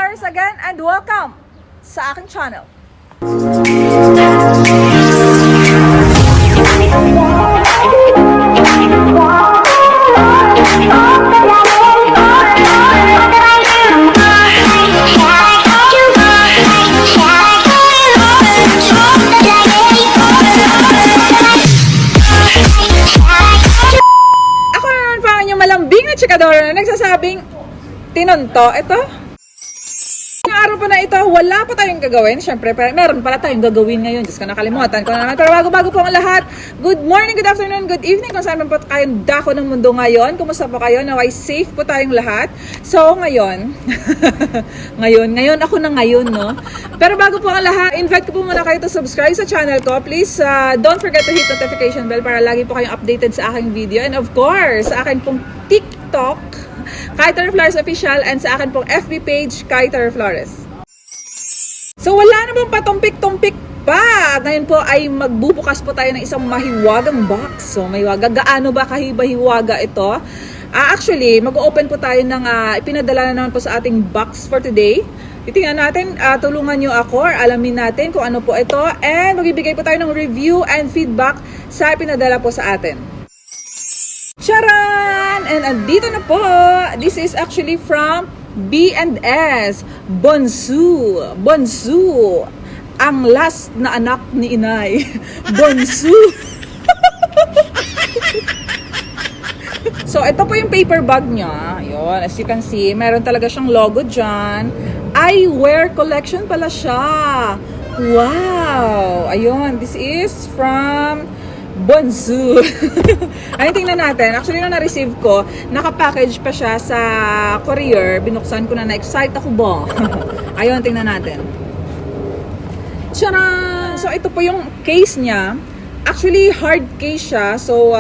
Flores again and welcome sa aking channel. Ako naman pa ang inyong malambing na chikadora na nagsasabing tinunto. Ito yung araw pa na ito, wala pa tayong gagawin. Siyempre, meron pala tayong gagawin ngayon. Diyos ko, nakalimutan ko na naman. Pero bago po ang lahat, good morning, good afternoon, good evening. Kung saan man po kayong dako ng mundo ngayon. Kumusta po kayo? Naway safe po tayong lahat. So, ngayon, ngayon, ako na ngayon, no? Pero bago po ang lahat, invite ko po muna kayo to subscribe sa channel ko. Please, don't forget to hit notification bell para lagi po kayong updated sa aking video. And of course, sa akin pong TikTok, Kay Tere Flores Official, and sa akin pong FB page, Kay Tere Flores. So wala na bang patumpik-tumpik pa. Ngayon po ay magbubukas po tayo ng isang mahiwagang box. So mahiwaga, gaano ba kahiba-hiwaga ito? Actually, mag-open po tayo ng ipinadala na naman po sa ating box for today. Titingnan natin, tulungan nyo ako or alamin natin kung ano po ito. And magbibigay po tayo ng review and feedback sa ipinadala po sa atin. Charan! And andito na po. This is actually from B&S. Bonsu. Bonsu. Ang last na anak ni inay. Bonsu. So, ito po yung paper bag niya. Ayun, as you can see, meron talaga siyang logo dyan. Eyewear collection pala siya. Wow! Ayun, this is from Bonsu. Ayun, tingnan natin. Actually, nung na-receive ko, nakapackage pa siya sa courier. Binuksan ko na-excite ako ba? Ayun, tingnan natin. Tcharan! So, ito po yung case niya. Actually, hard case siya. So,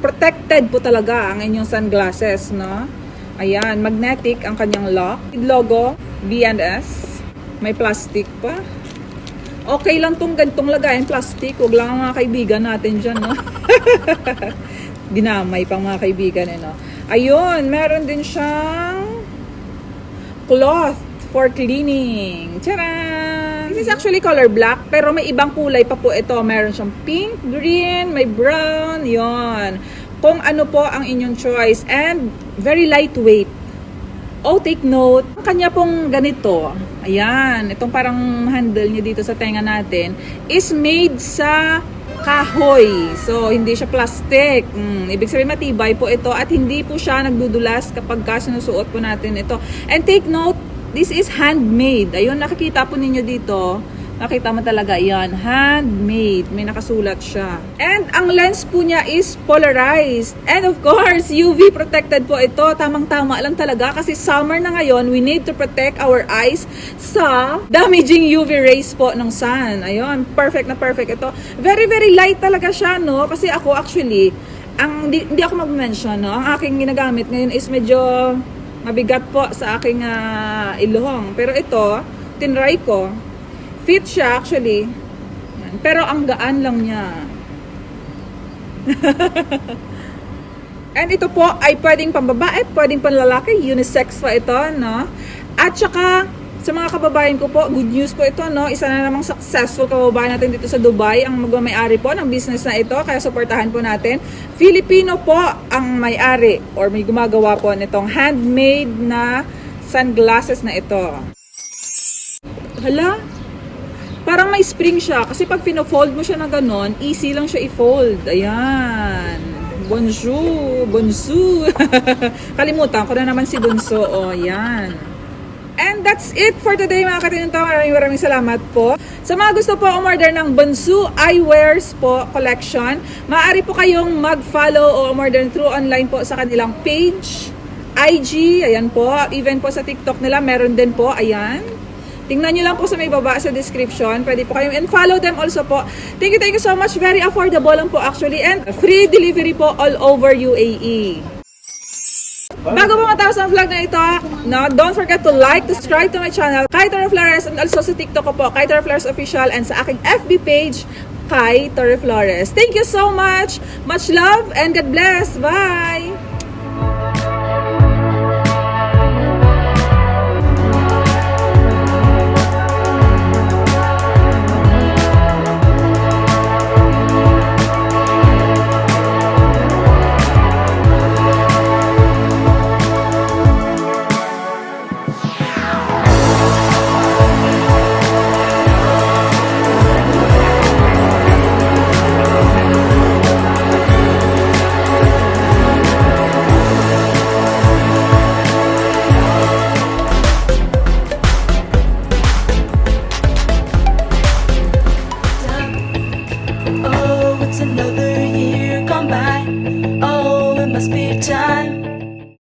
protected po talaga ang inyong sunglasses, no? Ayan, magnetic ang kanyang lock. Logo, B&S. May plastic pa. Okay lang tong gantong lagayan, plastic. Huwag lang ang mga kaibigan natin dyan, no? Dinamay pang mga kaibigan, no? Ayun, meron din siyang cloth for cleaning. Tcharan! This is actually color black, pero may ibang kulay pa po ito. Meron siyang pink, green, may brown, yon. Kung ano po ang inyong choice. And very lightweight. Oh, take note, ang kanya pong ganito, ayan, itong parang handle niya dito sa tenga natin, is made sa kahoy. So, hindi siya plastic. Ibig sabihin matibay po ito at hindi po siya nagdudulas kapag sinusuot po natin ito. And take note, this is handmade. Ayun, nakikita po ninyo dito. Nakita mo talaga, yan, handmade. May nakasulat siya. And ang lens po niya is polarized. And of course, UV protected po ito. Tamang-tama lang talaga kasi summer na ngayon, we need to protect our eyes sa damaging UV rays po ng sun. Ayun, perfect na perfect ito. Very, very light talaga siya, no? Kasi ako actually, hindi ako mag-mention, no? Ang aking ginagamit ngayon is medyo mabigat po sa aking ilong. Pero ito, tinry ko. Fit siya actually. Pero ang gaan lang niya. And ito po ay pwedeng pambabae, pwedeng panlalaki, unisex pa ito, no? At saka sa mga kababayan ko po, good news po ito, no? Isa na namang successful kababayan natin dito sa Dubai ang magmamay-ari po ng business na ito, kaya suportahan po natin. Filipino po ang may-ari or may gumagawa po nitong handmade na sunglasses na ito. Hala? Parang may spring siya. Kasi pag pino-fold mo siya na ganon, easy lang siya i-fold. Ayan. Bonjour. Bonjour. Kalimutan ko na naman si Bonso. O, ayan. And that's it for today, mga katinuntaw. Maraming salamat po. Sa mga gusto po umorder ng Bonsu Eyewears po collection, maaari po kayong mag-follow o umorder through online po sa kanilang page, IG, ayan po. Even po sa TikTok nila, meron din po. Ayan. Tingnan nyo lang po sa may baba sa description. Pwede po kayong and follow them also po. Thank you so much. Very affordable lang po actually. And free delivery po all over UAE. Bago po matapos ang vlog na ito, no, don't forget to like, subscribe to my channel, Kay Tere Flores, and also sa TikTok ko po, Kay Tere Flores Official, and sa aking FB page, Kay Tere Flores. Thank you so much. Much love and God bless. Bye!